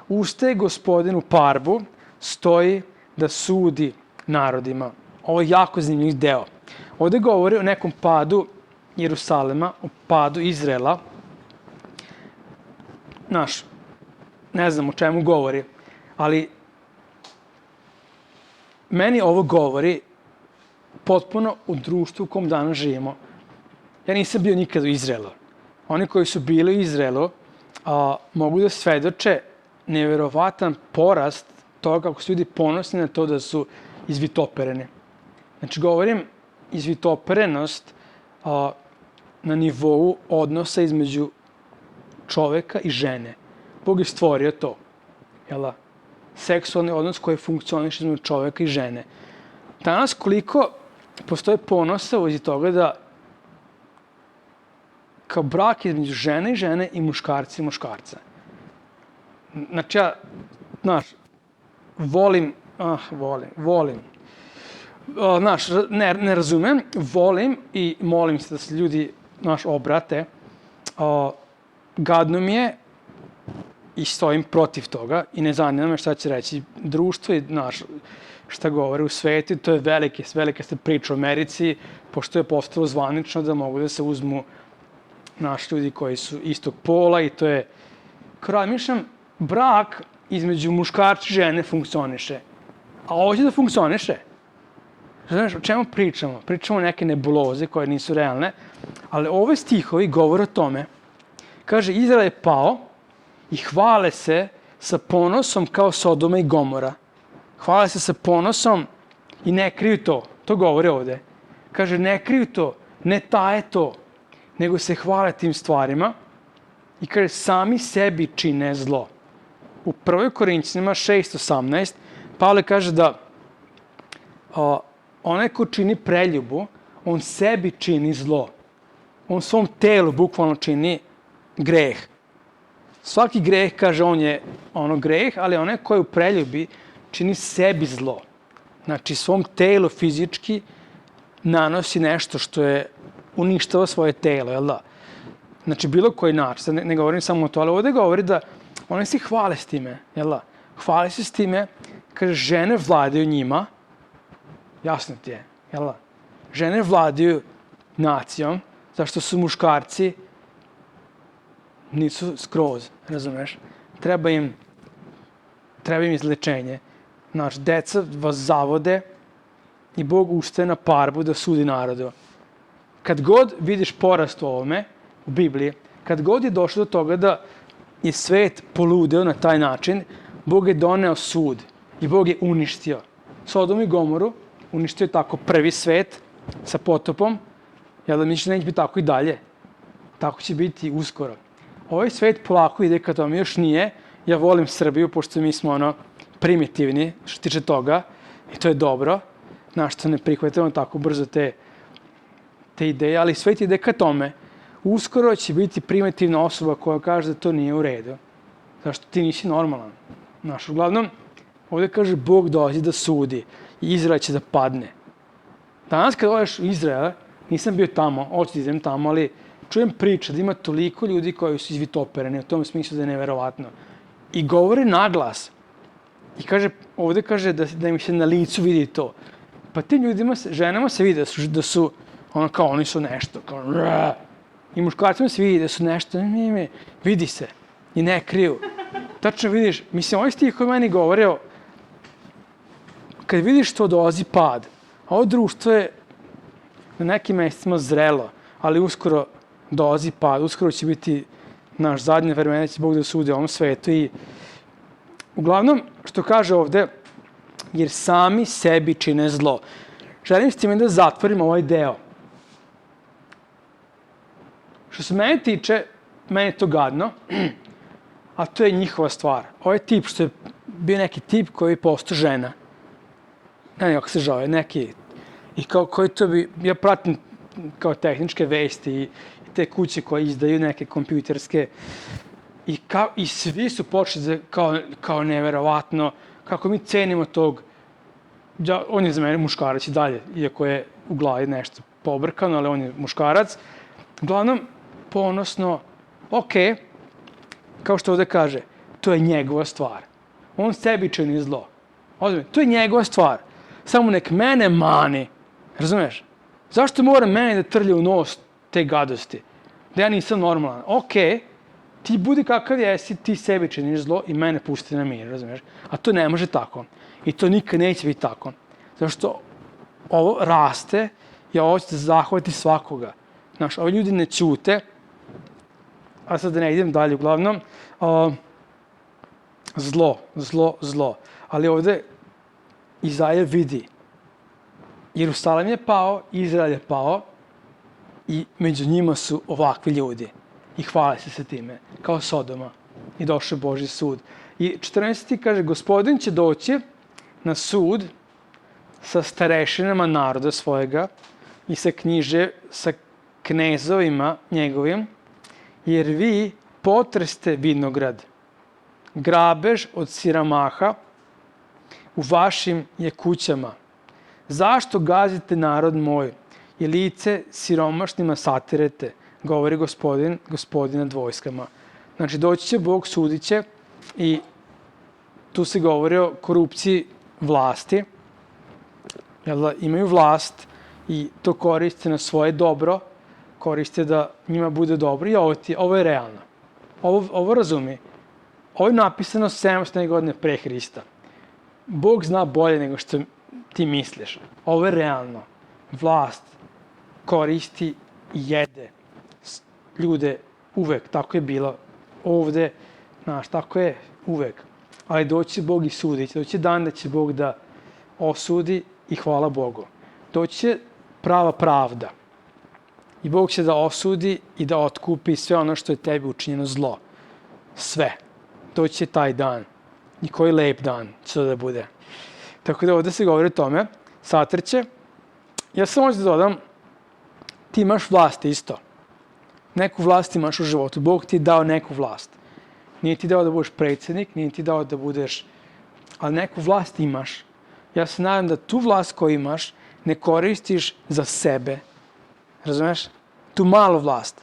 Ustaje Gospodinu parbu, stoji da sudi narodima. Ovo je jako zanimljiv deo. Ovde govori o nekom padu Jerusalema, o padu Izraela. Znaš, ne znam o čemu govori, ali meni ovo govori potpuno u društvu u kom danas živimo. Ja nisam bio nikad u Izraelu. Oni koji su bili u Izraelu mogu da svedoče neverovatan porast toga kako su ljudi ponosni na to da su izvitopereni. Znači, govorim izvitoperenost na nivou odnosa između čoveka i žene. Bog je stvorio to. Jel? Seksualni odnos koji funkcioniše između čoveka i žene. Danas koliko postoje ponosa u vezi toga da kao brak između žene i žene i muškarca i muškarca. Znači, ja, volim. Ne razumem, volim i molim se da se ljudi, obrate. Gadno mi je i stojim protiv toga i ne zanima me šta će reći društvo i, šta govore u svetu. To je velika ste priča u Americi, pošto je postalo zvanično da mogu da se uzmu ljudi koji su istog pola i to je, kao razmišljam, brak između muškarca i žene funkcioniše. A ovo će da funkcioniše. Znaš, o čemu pričamo? Pričamo o neke nebuloze koje nisu realne, ali ove stihovi govore o tome. Kaže, Izrael je pao i hvale se sa ponosom kao Sodoma i Gomora. Hvale se sa ponosom i ne kriju to. To govore ovde. Kaže, ne kriju to, ne taje to, nego se hvale tim stvarima i kaže, sami sebi čine zlo. U 1. Korinćanima 6:18 Pavle kaže da onaj ko čini preljubu, on sebi čini zlo. on svom telu bukvalno čini greh. Svaki greh, kaže, on je greh, ali onaj koji u preljubi čini sebi zlo. Znači, svom telu fizički nanosi nešto što je uništava svoje telo, jel da? Znači, bilo koji način, sad ne govorim samo o to, ali ovde govori da one se hvale s time, jel da? Hvale se s time, kaže, žene vladaju njima, jasno ti je, jel da? Žene vladaju nacijom, zašto su muškarci nisu skroz, razumeš? Treba im izlečenje. Znači, deca vas zavode i Bog ustaje na parbu da sudi narodu. Kad god vidiš porast u ovome, u Bibliji, kad god je došlo do toga da je svet poludeo na taj način, Bog je doneo sud i Bog je uništio Sodom i Gomoru, uništio je tako prvi svet sa potopom, jel da misliš da neće biti tako i dalje? Tako će biti uskoro. Ovaj svet polako ide ka tome, još nije. Ja volim Srbiju, pošto mi smo primitivni što tiče toga i to je dobro. Znaš, što ne prihvatamo tako brzo te ideje, ali svet ide ka tome. Uskoro će biti primitivna osoba koja kaže da to nije u redu. Zašto ti nisi normalan. Znaš, uglavnom, ovdje kaže Bog dolazi da sudi i Izrael će da padne. Danas kad odeš u Izrael, nisam bio tamo, hoću da idem tamo, ali čujem priče da ima toliko ljudi koji su izvitopereni, u tom smislu da je neverovatno. I govore naglas. I ovdje kaže da im se na licu vidi to. Pa tim ljudima, ženama se vidi da su kao oni su nešto, kao i muškarcima se vidi da su nešto, vidi se i ne kriju. Tačno vidiš, mislim, ovaj stih koji meni govorio, kad vidiš to dolazi pad, a ovo društvo je na nekim mjesecima zrelo, ali uskoro dolazi pad, uskoro će biti naš zadnje vremena, će Bog da sudi ovom svetu i uglavnom, što kaže ovde, jer sami sebi čine zlo. Želim s time da zatvorim ovaj deo. Što se mene tiče, meni je to gadno, a to je njihova stvar. Ovaj tip što je bio neki tip koji je postao žena. Ne znam kako se zove, neki. I koji to bi, ja pratim kao tehničke vesti i te kuće koje izdaju neke kompjuterske i svi su počeli kao neverovatno, kako mi cenimo tog, on je za mene muškarac i dalje, iako je u glavi nešto pobrkano, ali on je muškarac. Uglavnom, ponosno, kao što ovde kaže, to je njegova stvar. On sebi čini zlo. To je njegova stvar. Samo nek mene mani. Razumeš? Zašto mora meni da trlja u nos te gadosti? Da ja nisam normalan. Ti budi kakav jesi, ti sebi činiš zlo i mene pusti na mir, razumeš? A to ne može tako. I to nikad neće biti tako. Zašto ovo raste i ovo će da zahvati svakoga. Znaš, ovi ljudi ne ćute, a sad da ne idem dalje, uglavnom, zlo. Ali ovde Izaja vidi, Jerusalim je pao, Izrael je pao i među njima su ovakvi ljudi. I hvale se sa time, kao Sodoma. I došao Božji sud. I 14. kaže, Gospodin će doći na sud sa starešinama naroda svojega i sa knezovima njegovim, jer vi potreste vinograd, grabež od siromaha u vašim je kućama. Zašto gazite narod moj i lice siromašnima satirete, govori Gospodin nad vojskama. Znači, doći će Bog, sudit će i tu se govori o korupciji vlasti. Imaju vlast i to koriste na svoje dobro, koriste da njima bude dobro i ovo je realno. Ovo razumi. Ovo je napisano 700 godine pre Hrista. Bog zna bolje nego što ti misliš. Ovo je realno. Vlast koristi i jede ljude uvek. Tako je bilo ovde. Znaš, tako je uvek. Ali doći će Bog i suditi. Doći će dan da će Bog da osudi i hvala Bogu. Doći će prava pravda. I Bog će da osudi i da otkupi sve ono što je tebi učinjeno zlo. Sve. Doći će taj dan. I koji lep dan će to da bude. Tako da ovde se govori o tome. Satrće. Ja samo hoću da dodam, ti imaš vlast isto. Neku vlast imaš u životu. Bog ti je dao neku vlast. Nije ti dao da budeš predsjednik, nije ti dao da budeš... Ali neku vlast imaš. Ja se nadam da tu vlast koju imaš ne koristiš za sebe. Razumeš? Tu malu vlast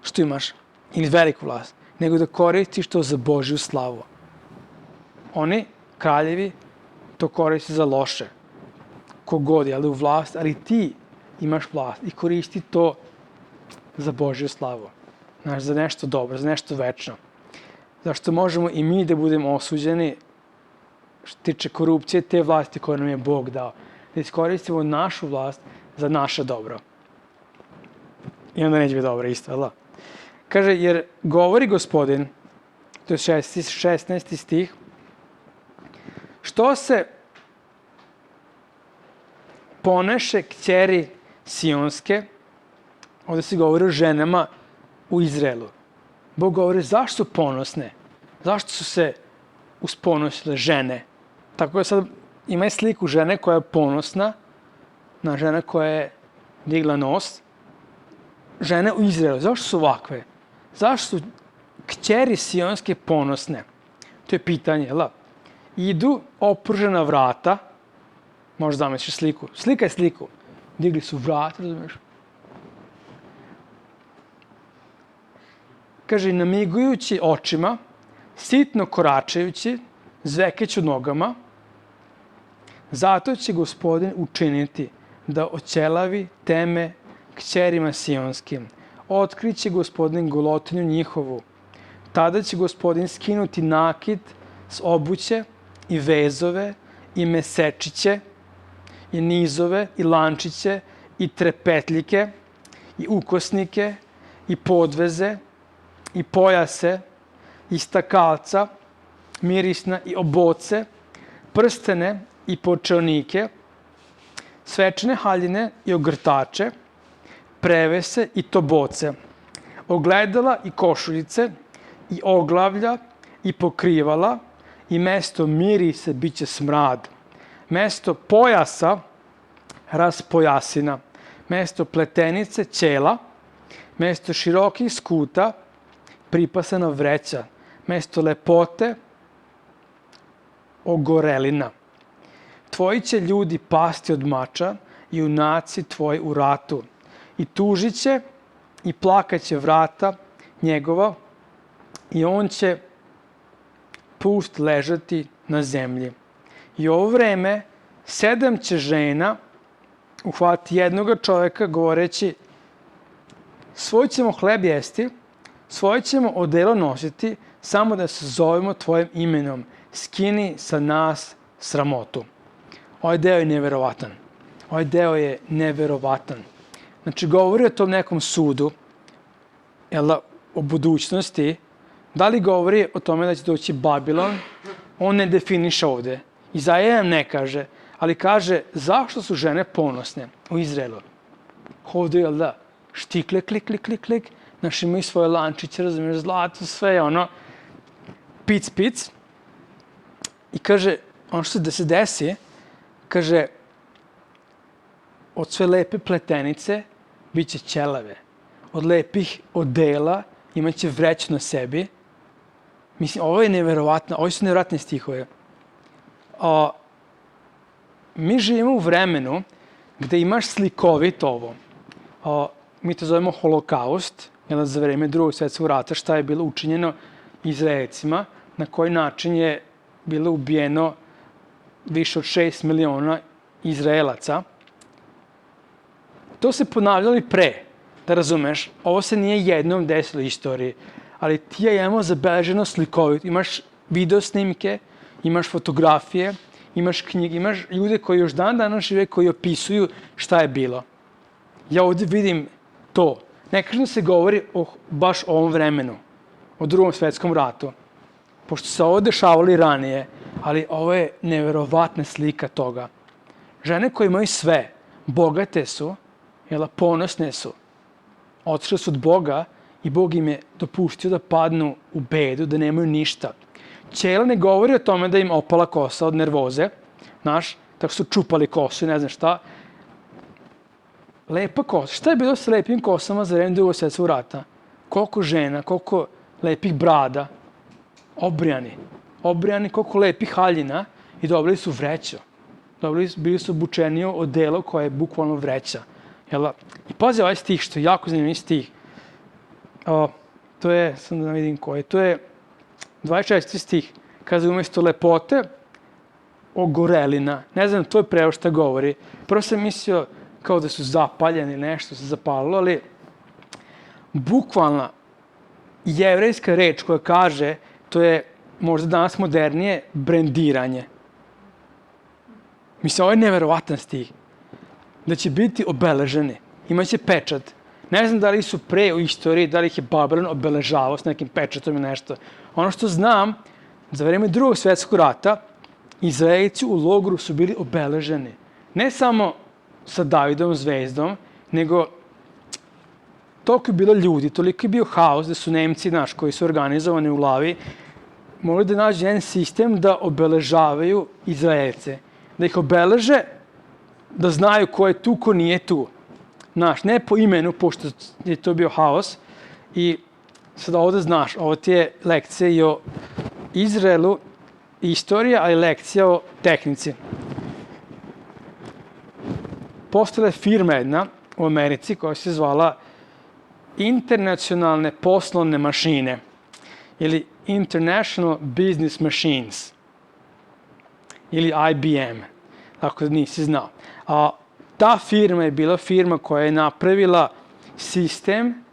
što imaš, ili veliku vlast, nego da koristiš to za Božju slavu. Oni, kraljevi, to koriste za loše. Kogod je, ali u vlast, ali ti imaš vlast i koristi to za Božju slavu. Znaš, za nešto dobro, za nešto večno. Zašto možemo i mi da budemo osuđeni što tiče korupcije te vlasti koje nam je Bog dao. Da iskoristimo našu vlast za naše dobro. I onda neće biti dobro isto, ali da? Kaže, jer govori Gospodin, to je 16. stih, što se poneše kćeri Sionske, ovdje se govori o ženama u Izraelu. Bog govori zašto su ponosne, zašto su se usponosile žene. Tako da sad ima sliku žene koja je ponosna, na žena koja je digla nos. Žene u Izraelu, zašto su ovakve? Zašto su kćeri Sionske ponosne? To je pitanje, jel? Idu opružena vrata, možda zamisliš sliku, slika je sliku, digli su vrata, razumiješ? Kaže, namigujući očima, sitno koračajući, zvekeću nogama, zato će Gospodin učiniti da oćelavi teme kćerima Sionskim. Otkriće Gospodin golotinju njihovu. Tada će Gospodin skinuti nakit s obuće i vezove i mesečiće i nizove i lančiće i trepetljike i ukosnike i podveze i pojase i stakalca, mirisna i oboce, prstene i počeonike, svečane haljine i ogrtače, prevese i toboce, ogledala i košuljice i oglavlja i pokrivala i mesto mirisa biće smrad. Mesto pojasa raspojasina, mesto pletenice ćela, mesto širokih skuta pripasana vreća, mesto lepote ogorelina. Tvoji će ljudi pasti od mača i junaci tvoji u ratu. I tužit će i plakaće vrata njegova i on će pust ležati na zemlji. I ovo vreme 7 će žena uhvati jednoga čovjeka govoreći svoj ćemo hleb jesti, svoje ćemo odelo nositi, samo da se zovemo tvojim imenom. Skini sa nas sramotu. Ovaj deo je neverovatan. Ovaj deo je neverovatan. Znači, govori o tom nekom sudu, o budućnosti. Da li govori o tome da će doći Babilon? On ne definiše ovde. Izaija nam ne kaže, ali kaže zašto su žene ponosne u Izraelu. Ovde, štikle, klik, klik, klik, klik. Znaš, imaju svoje lančiće, razumiješ, zlato, sve ono, pic, pic. I kaže, ono što da se desi, kaže, od sve lepe pletenice bit će ćelave. Od lepih odela imaće vreću na sebi. Mislim, ovo je neverovatno, ovo su neverovatne stihove. Mi živimo u vremenu gde imaš slikovito ovo. Mi to zovemo holokaust, za vreme Drugog svjetskog rata, šta je bilo učinjeno Izraelcima, na koji način je bilo ubijeno više od 6 miliona Izraelaca. To se ponavljalo i pre, da razumeš. Ovo se nije jednom desilo u istoriji, ali ti ja imamo zabeleženo slikovito. Imaš video snimke, imaš fotografije, imaš knjige, imaš ljude koji još dan danas žive, koji opisuju šta je bilo. Ja ovdje vidim to. Ne kažem da se govori baš o ovom vremenu, o Drugom svjetskom ratu, pošto se ovo dešavalo i ranije, ali ovo je neverovatna slika toga. Žene koje imaju sve, bogate su, ponosne su, otišle su od Boga i Bog im je dopustio da padnu u bedu, da nemaju ništa. Ćela ne govori o tome da im opala kosa od nervoze, znaš, tako su čupali kosu i ne znam šta. Lepa kosa. Šta je bilo s lepim kosama za vreme Drugog svjetskog rata? koliko žena, koliko lepih brada, obrijani, koliko lepih haljina i dobili su vreću. Bili su obučeni u odelo koje je bukvalno vreća. I pazi ovaj stih, što je jako zanimljiv stih. To je, sam da vidim koji, to je 26. stih. Kaže, umjesto lepote, ogorelina. Ne znam, to je prevod šta govori. Prvo sam mislio kao da su zapaljeni, nešto se zapalilo, ali bukvalna jevrejska reč koja kaže, to je možda danas modernije, brendiranje. Mislim, ovo je neverovatan stih. Da će biti obeleženi. Imaće pečat. Ne znam da li su pre u istoriji, da li ih je Babilon obeležavao s nekim pečatom i nešto. Ono što znam, za vreme Drugog svjetskog rata, Izraelci u logoru su bili obeleženi. Ne samo sa Davidom zvezdom, nego toliko je bilo ljudi, toliko je bio haos da su Nemci, koji su organizovani u glavi, mogli da nađu jedan sistem da obeležavaju Izraelce. Da ih obeleže, da znaju ko je tu, ko nije tu. Ne po imenu, pošto je to bio haos. I sada ovdje znaš, ovo ti je lekcija i o Izraelu, istorija, ali lekcija o tehnici. Postojala je firma jedna u Americi koja se zvala Internacionalne poslovne mašine ili International Business Machines ili IBM, ako nisi znao. Ta firma je bila firma koja je napravila sistem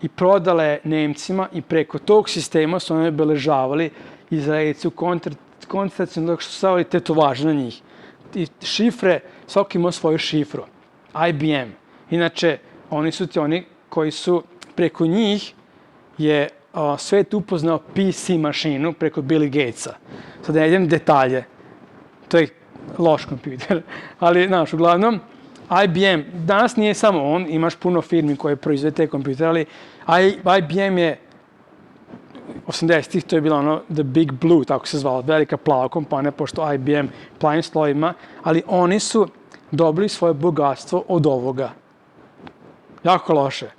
i prodala je Nemcima i preko tog sistema su oni obeležavali Izraelci u koncentracijom dok su stavili tetovaže na njih. I šifre, svaki imao svoju šifru. IBM. Inače, oni su ti oni koji su preko njih je svet upoznao PC mašinu preko Billy Gatesa. Sad ne idem detalje. To je loš kompjuter. Ali, znaš, uglavnom, IBM, danas nije samo on, imaš puno firmi koje proizvode te kompjutere, ali IBM je 80-ih, to je bila The Big Blue, tako se zvala, velika plava kompanija, pošto IBM plavim slovima, ali oni su dobili svoje bogatstvo od ovoga. Jako loše.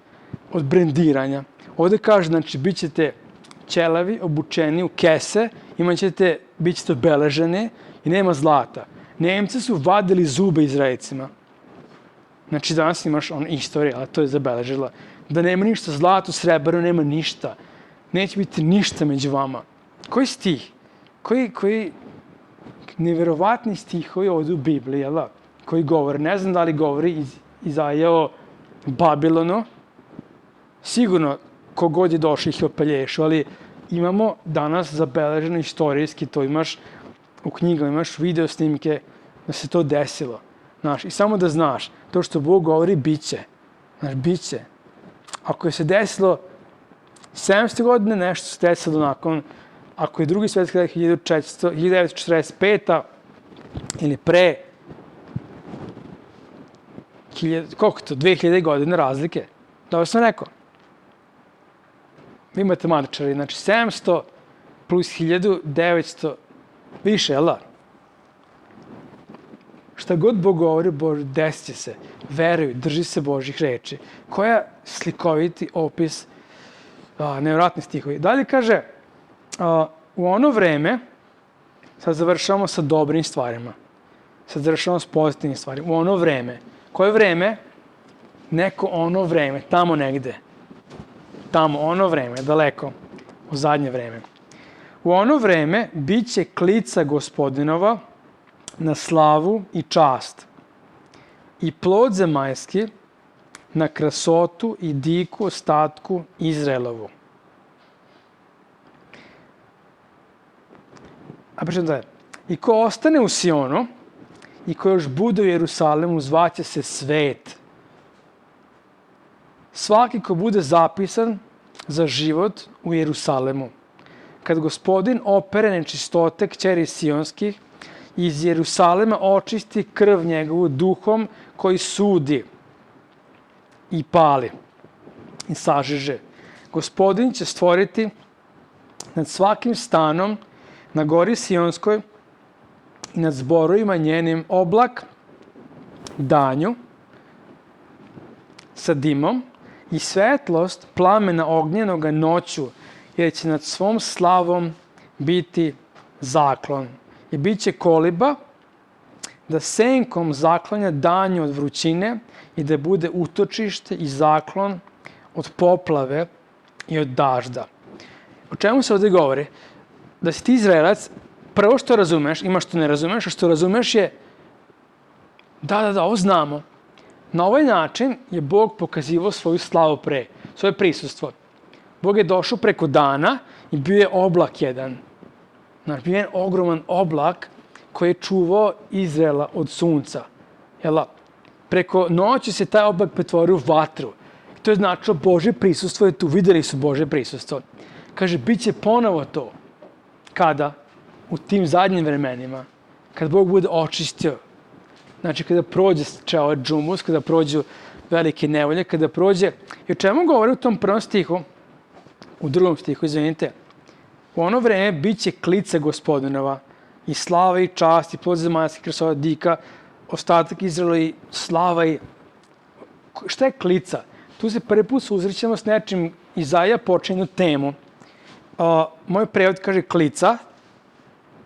Od brendiranja. Ovdje kaže, znači, bit ćete ćelavi, obučeni u kese, bit ćete obeleženi i nema zlata. Nemci su vadili zube Izraelcima. Znači, danas imaš istorija, ali to je zabeležila. Da nema ništa zlato, srebrno, nema ništa. Neće biti ništa među vama. Koji stih? Koji neverovatni stihovi ovdje u Bibliji, jel da? Koji govore. Ne znam da li govori Izaija o Babilonu. Sigurno, kogod je došao ih opelješu, ali imamo danas zabeleženo istorijski, to imaš u knjigama, imaš video snimke da se to desilo. I samo da znaš, to što Bog govori, bit će. Bit će. Ako je se desilo 700 godine, nešto se desilo nakon, ako je drugi svjetski rat 1945. Ili pre, koliko to, 2000 godine razlike. Dobro sam rekao. Vi matematičari, znači 700 plus 1900, više, jel da? Šta god Bog govori, Bože, desit će se. Veruj, drži se Božih reči. Koja slikoviti opis, nevjerojatni stihovi. Dalje kaže, u ono vreme, sad završavamo sa dobrim stvarima. Sad završavamo s pozitivnim stvarima. U ono vreme. Koje vreme? Neko ono vreme, tamo negde. Tamo, ono vreme, daleko, u zadnje vreme. U ono vreme bit će klica Gospodinova na slavu i čast i plod zemaljski na krasotu i diku ostatku Izraelovu. A pričam dalje. I ko ostane u Sionu i ko još bude u Jerusalemu, zvaće se svet. Svaki ko bude zapisan za život u Jerusalemu. Kad Gospodin opere nečistote kćeri sionskih, iz Jerusalema očisti krv njegovu duhom koji sudi i pali i sažeže. Gospodin će stvoriti nad svakim stanom na gori Sionskoj i nad zborovima njenim oblak, danju sa dimom i svetlost plamena ognjenoga noću, jer će nad svom slavom biti zaklon. I bit će koliba da senkom zaklanja danju od vrućine i da bude utočište i zaklon od poplave i od dažda. O čemu se ovdje govori? Da si ti Izraelac, prvo što razumeš, ima što ne razumeš, a što razumeš je da, ovo znamo. Na ovaj način je Bog pokazivao svoju slavu pre, svoje prisustvo. Bog je došao preko dana i bio je oblak jedan. Znači, bio je ogroman oblak koji je čuvao Izraela od sunca. Preko noći se taj oblak pretvorio u vatru. I to je značilo Božje prisustvo je tu. Videli su Božje prisustvo. Kaže, bit će ponovo to. Kada? U tim zadnjim vremenima. Kad Bog bude očistio. Znači, kada prođe ovaj džumus, kada prođu velike nevolje, kada prođe... I o čemu govori u tom prvom stihu? U drugom stihu, izvinite. U ono vreme bit će klica Gospodinova i slava i čast i plod zemaljskih krasova dika, ostatak Izraela i slava i... Šta je klica? Tu se prvi put susrećemo s nečim. Izaija počinje jednu temu. Moj prevod kaže klica.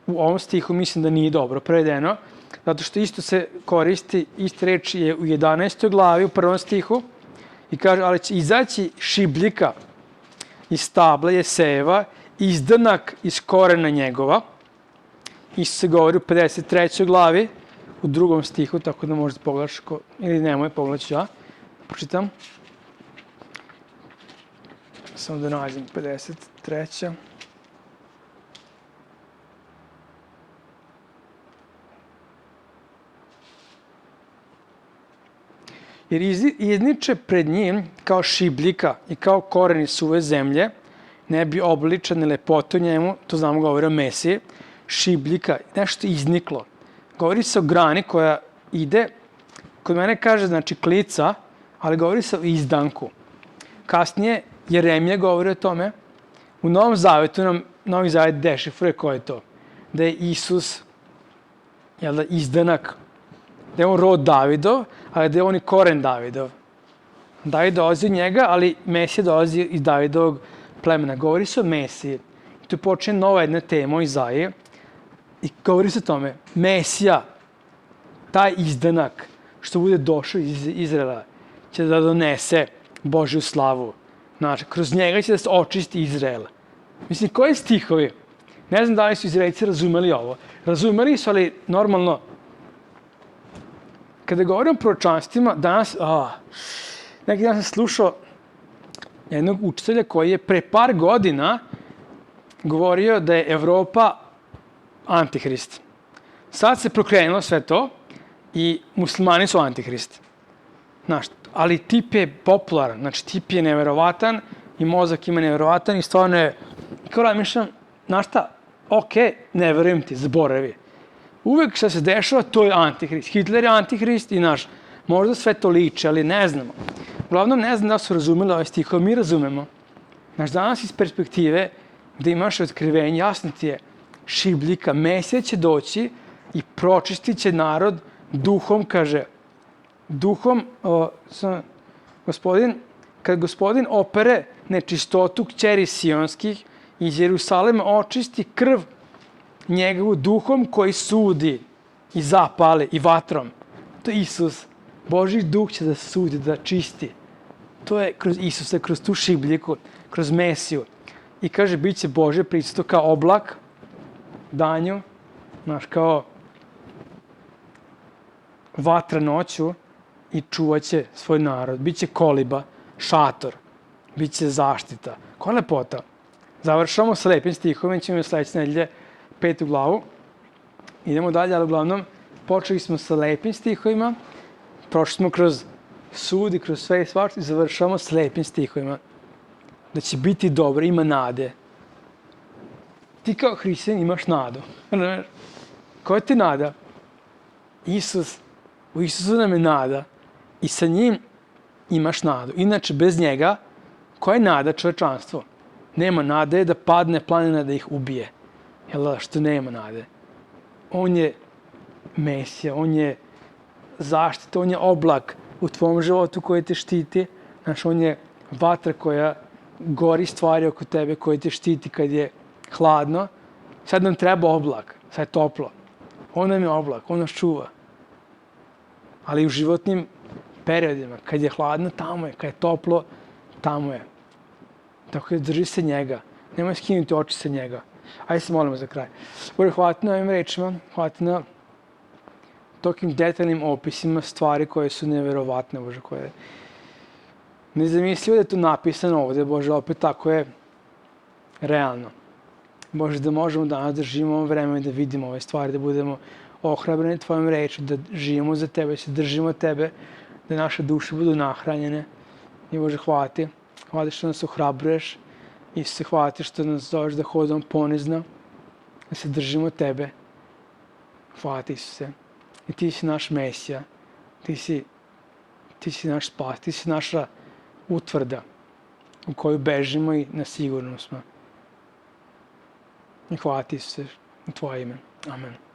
U ovom stihu mislim da nije dobro prevedeno, zato što isto se koristi, ista reč je u 11. glavi, u prvom stihu, i kaže, ali će izaći šibljika iz stabla Jesejeva, izdanak iz korena njegova. Isto se govori u 53. glavi, u drugom stihu, tako da možete pogledaš, ili nemoj, pogledat ću ja, pročitam. Samo da nađem 53. Jer izniče pred njim kao šibljika i kao koreni suve zemlje, ne bi obličane lepote njemu, to znamo govori o Mesiji, šibljika, nešto izniklo. Govori se o grani koja ide, kod mene kaže znači klica, ali govori se o izdanku. Kasnije Jeremija govori o tome, u Novom Zavetu nam Novi Zavet dešifruje ko je to. Da je Isus izdanak, da je on rod Davidov, ali da je on i koren Davidov. David dolazi od njega, ali Mesija dolazi iz Davidovog plemena. Govori se o Mesiji. Tu počinje nova jedna tema o Izaiji i govori se o tome. Mesija, taj izdanak što bude došao iz Izraela, će da donese Božju slavu. Znači, kroz njega će da se očisti Izrael. Mislim, koji stihovi? Ne znam da li su Izraelci razumeli ovo. Razumeli su, ali normalno, kada govorim o proročanstvima, danas, neki dan sam slušao jednog učitelja koji je pre par godina govorio da je Evropa antihrist. Sad se prokrenulo sve to i muslimani su antihrist. Znaš, ali tip je popularan, znači tip je neverovatan i mozak ima neverovatan i stvarno je, kao razmišljam, znaš šta, ne verujem ti, zaboravi. Uvek što se dešava, to je antihrist. Hitler je antihrist i naš, možda sve to liči, ali ne znamo. Uglavnom, ne znam da su razumeli ovaj stih, ali mi razumemo. Znaš, danas iz perspektive gde imaš otkrivenje, jasno ti je, šibljika, Mesija će doći i pročistit će narod duhom, kaže, duhom, kad gospodin opere nečistotu kćeri sionskih iz Jerusalema očisti krv njegovu duhom koji sudi i zapali i vatrom. To je Isus. Božji duh će da sudi, da čisti. To je kroz Isusa, kroz tu šibljiku, kroz Mesiju. I kaže, bit će Božje prisustvo kao oblak, danju, znaš, kao vatra noću i čuvat će svoj narod. Biće koliba, šator, bit će zaštita. Koja lepota. Završamo sa lepim stihom, ćemo sledeće nedelje 5. glavu. Idemo dalje, ali uglavnom počeli smo sa lepim stihovima, prošli smo kroz sud i kroz sve i svašta i završavamo s lepim stihovima. Da će biti dobro, ima nade. Ti kao hrišćanin imaš nadu. Koja ti nada? Isus. U Isusu nam je nada i sa njim imaš nadu. Inače, bez njega, koja je nada čovečanstvo? Nema nade da padne planina da ih ubije. Što nema nade? On je Mesija, on je zaštita, on je oblak u tvom životu koji te štiti. Znaš, on je vatra koja gori stvari oko tebe, koja te štiti kad je hladno. Sad nam treba oblak, sad je toplo. On nam je oblak, on nas čuva. Ali u životnim periodima, kad je hladno, tamo je, kad je toplo, tamo je. Tako da drži se njega, nemoj skinuti oči sa njega. Ajde se molimo za kraj. Bože, hvala ti na ovim rečima, hvala ti na tokim detaljnim opisima stvari koje su neverovatne, Bože, koje nezamislivo da je to napisano ovde, Bože, opet tako je realno. Bože, da možemo danas da živimo ovo vreme i da vidimo ove stvari, da budemo ohrabreni tvojom reču, da živimo za tebe, da se držimo tebe, da naše duše budu nahranjene. I Bože, hvala ti. Hvala ti što nas ohrabruješ. Isuse, hvala ti što nas zoveš da hodamo ponizno, da se držimo tebe. Hvala ti, Isuse. I ti si naš Mesija. Ti si naš spas. Ti si naša utvrda u koju bežimo i na sigurno smo. I hvala ti, Isuse, u tvoje ime. Amen.